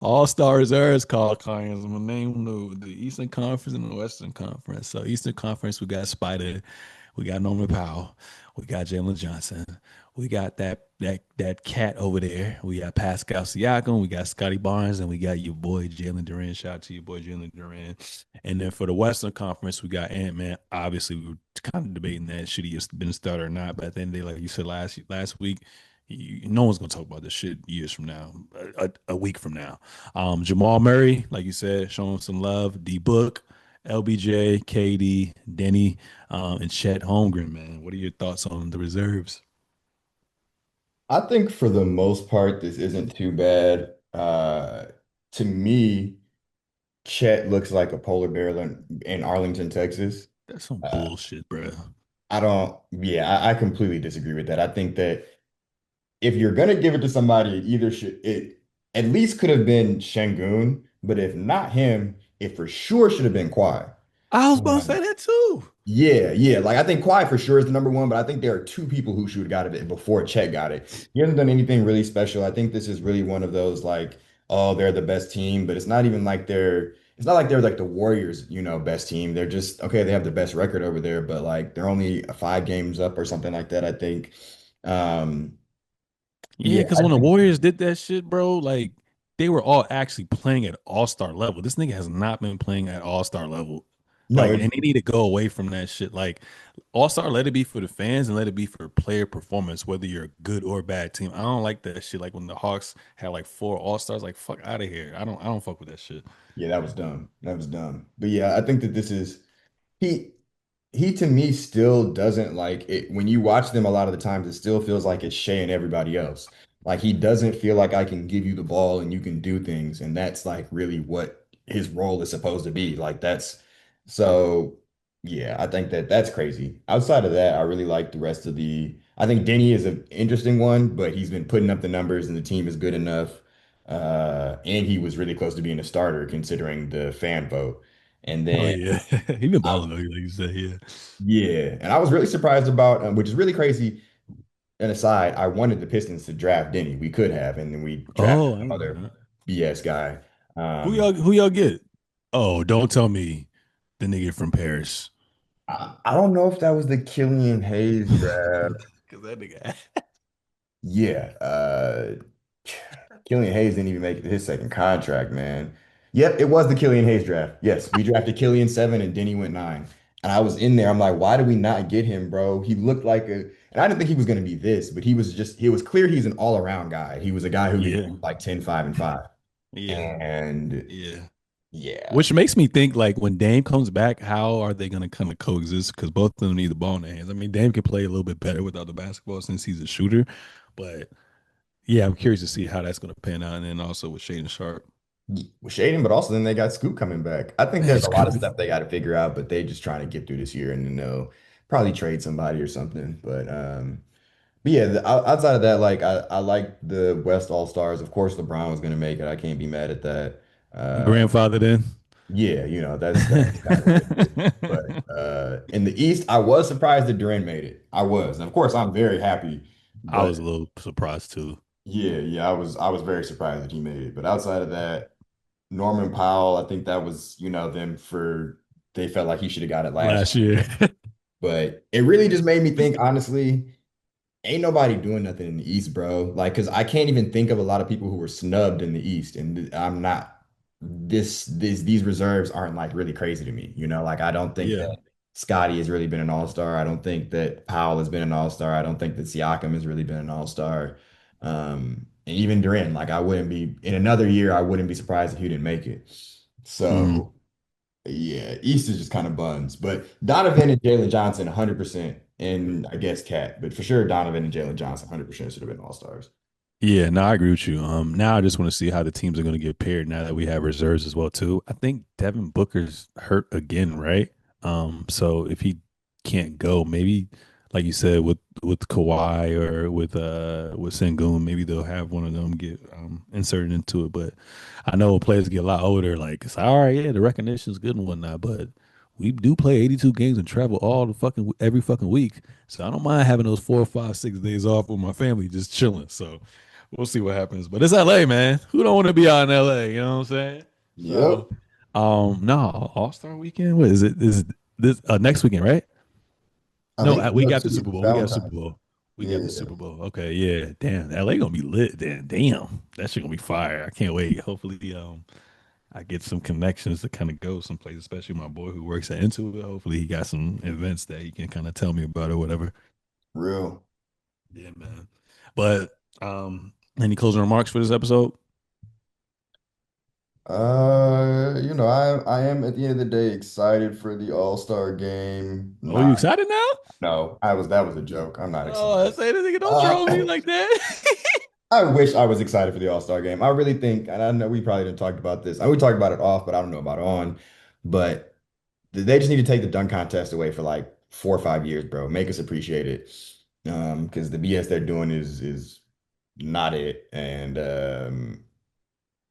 All-Star reserves called Conyers. I'm gonna name the Eastern Conference and the Western Conference. So Eastern Conference, we got Spider, we got Norman Powell, we got Jalen Johnson, we got that cat over there. We got Pascal Siakam, we got Scotty Barnes, and we got your boy Jalen Duran. Shout out to your boy Jalen Duran. And then for the Western Conference, we got Ant-Man. Obviously, we were kind of debating that should he have been a starter or not. But at the end of the day, like you said last week, no one's gonna talk about this shit years from now, a week from now. Jamal Murray, like you said, showing some love. D Book, LBJ, KD, Denny, and Chet Holmgren. Man, what are your thoughts on the reserves? I think for the most part, this isn't too bad. To me, Chet looks like a polar bear in Arlington, Texas. That's some Uh, bullshit, bro. I don't, yeah, I completely disagree with that. I think that if you're gonna give it to somebody, it at least could have been Şengün, but if not him, it for sure should have been Kawhi. I was gonna say Um, that too. Yeah, yeah. Like I think Kawhi for sure is the number one, but I think there are two people who should have got it before Chet got it. He hasn't done anything really special. I think this is really one of those like, oh, they're the best team, but it's not like they're like the Warriors, best team. They're just okay, they have the best record over there, but like they're only 5 games up or something like that, I think. Um, Yeah, yeah, because when the Warriors did that shit, bro, like they were all actually playing at all-star level. This nigga has not been playing at all-star level. no, Like, and they need to go away from that shit. Like, all-star, let it be for the fans and let it be for player performance, whether you're a good or bad team. I don't like that shit. Like when the Hawks had like four all-stars, like fuck out of here. I don't fuck with that shit. yeah, that was dumb. That was dumb. But yeah, I think that this is he he to me still doesn't like it. When you watch them a lot of the times, it still feels like it's Shea and everybody else. Like he doesn't feel like I can give you the ball and you can do things. And that's like really what his role is supposed to be. Like that's so yeah, I think that that's crazy. Outside of that, I really like the rest of I think Denny is an interesting one, but he's been putting up the numbers and the team is good enough. And he was really close to being a starter considering the fan vote. And Oh then yeah, he been I balling though, like you said. Yeah. yeah, and I was really surprised about, which is really crazy. An aside, I wanted the Pistons to draft Denny. We could have, and then we drafted Oh, I some ain't other know that. BS guy. Who Um, y'all get? Oh, don't tell me the nigga from Paris. I don't know if that was the Killian Hayes draft. Cause that nigga. Yeah, Killian Hayes didn't even make it to his second contract, man. Yep, it was the Killian Hayes draft. Yes, we drafted Killian 7 and Denny went 9. And I was in there. I'm like, why did we not get him, bro? He looked like and I didn't think he was going to be this, but it was clear he's an all-around guy. He was a guy who could Yeah, do like 10, 5, and 5. yeah, And yeah. yeah, Which makes me think like when Dame comes back, how are they gonna kind of coexist? Because both of them need the ball in their hands. I mean, Dame can play a little bit better without the basketball since he's a shooter, but yeah, I'm curious to see how that's gonna pan out. And then also with Shaden Sharp, with Shaden, but also then they got Scoop coming back. I think there's it's a lot of good. stuff they got to figure out, but they just trying to get through this year and then they'll probably trade somebody or something. But yeah, outside of that, like I like the West All Stars. Of course, LeBron was going to make it. I can't be mad at that. Uh, Grandfather then. yeah, that's kind of what it is. But in the East, I was surprised that Durant made it. I was, and of course, I'm very happy. I But was a little surprised too. yeah, I was very surprised that he made it. But outside of that, Norman Powell, I think that was them for they felt like he should have got it last Last year. year. But it really just made me think, honestly. Ain't nobody doing nothing in the East, bro. Like, cause I can't even think of a lot of people who were snubbed in the East, and I'm not. These reserves aren't like really crazy to me. Like I don't think Yeah. that Scotty has really been an all-star. I don't think that Powell has been an all-star. I don't think that Siakam has really been an all-star. And even Durant, like I wouldn't be in another year. I wouldn't be surprised if he didn't make it. Mm. So. Yeah, East is just kind of buns. But Donovan and Jalen Johnson, 100%. And I guess Cat, but for sure, Donovan and Jalen Johnson, 100% should have been all-stars. Yeah, no, I agree with you. Now I just want to see how the teams are going to get paired now that we have reserves as well too. I think Devin Booker's hurt again, right? So if he can't go, maybe like you said with Kawhi or with Sengun, maybe they'll have one of them get inserted into it. But I know players get a lot older. Like it's all right, yeah, the recognition's good and whatnot, but we do play 82 games and travel all the fucking every fucking week. So I don't mind having those 4, 5, 6 days off with my family, just chilling. So we'll see what happens. But it's LA, man. Who don't want to be out in LA? You know what I'm saying? So, Yep. no, All Star Weekend. What is it? Is this next weekend, right? I No, think we no, got this the would be Super Bowl. We got the Super Valentine's. Bowl. We got the Yeah, Super Bowl. Okay, yeah. Damn, LA gonna be lit. Then, damn, that shit gonna be fire. I can't wait. Hopefully, I get some connections to kind of go someplace, especially my boy who works at Intuit. Hopefully, he got some events that he can kind of tell me about or whatever. real. Yeah, man. But any closing remarks for this episode? I am at the end of the day excited for the All-Star game. Oh, you Not, excited now? no, I was that was a joke. I'm not Oh, I excited. say this nigga don't Uh, troll me like that. I wish I was excited for the All-Star game. I really think, and I know we probably didn't talk about this. I we talked about it off, but I don't know about on. But they just need to take the dunk contest away for like 4 or 5 years, bro. Make us appreciate it. Because the BS they're doing is not it. And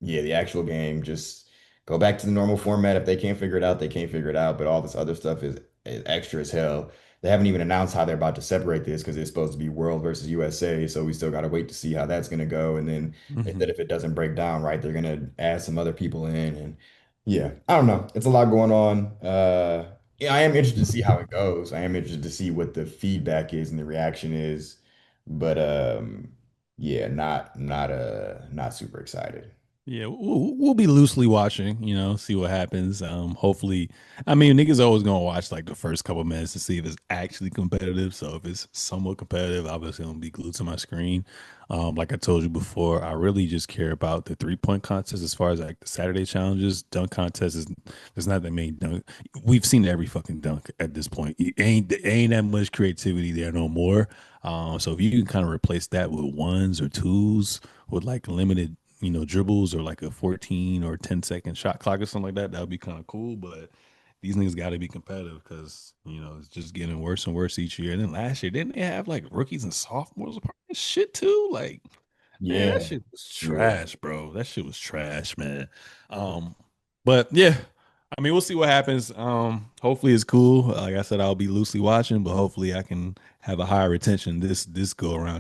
yeah, the actual game, just go back to the normal format. If they can't figure it out, they can't figure it out. But all this other stuff is extra as hell. They haven't even announced how they're about to separate this because it's supposed to be World versus USA. So we still got to wait to see how that's going to go. And then they said Mhm. if it doesn't break down right, they're going to add some other people in. And yeah, I don't know. It's a lot going on. Yeah, I am interested to see how it goes. I am interested to see what the feedback is and the reaction is. But yeah, not super excited. Yeah, we'll be loosely watching, see what happens. Hopefully, I mean, niggas always gonna watch like the first couple minutes to see if it's actually competitive. So if it's somewhat competitive, obviously I'm gonna be glued to my screen. Like I told you before, I really just care about the 3-point contest as far as like the Saturday challenges. Dunk contest is there's not that many dunk. We've seen every fucking dunk at this point. It ain't that much creativity there no more. So if you can kind of replace that with ones or twos with like limited dribbles or like a 14 or 10-second shot clock or something like that, that would be kind of cool. But these niggas got to be competitive because, it's just getting worse and worse each year. And then last year, didn't they have like rookies and sophomores a part of this shit too? Like, man, that Yeah, shit was yeah. trash, bro. That shit was trash, man. Um, but yeah, I mean, we'll see what happens. Hopefully it's cool. Like I said, I'll be loosely watching, but hopefully I can have a higher retention this go around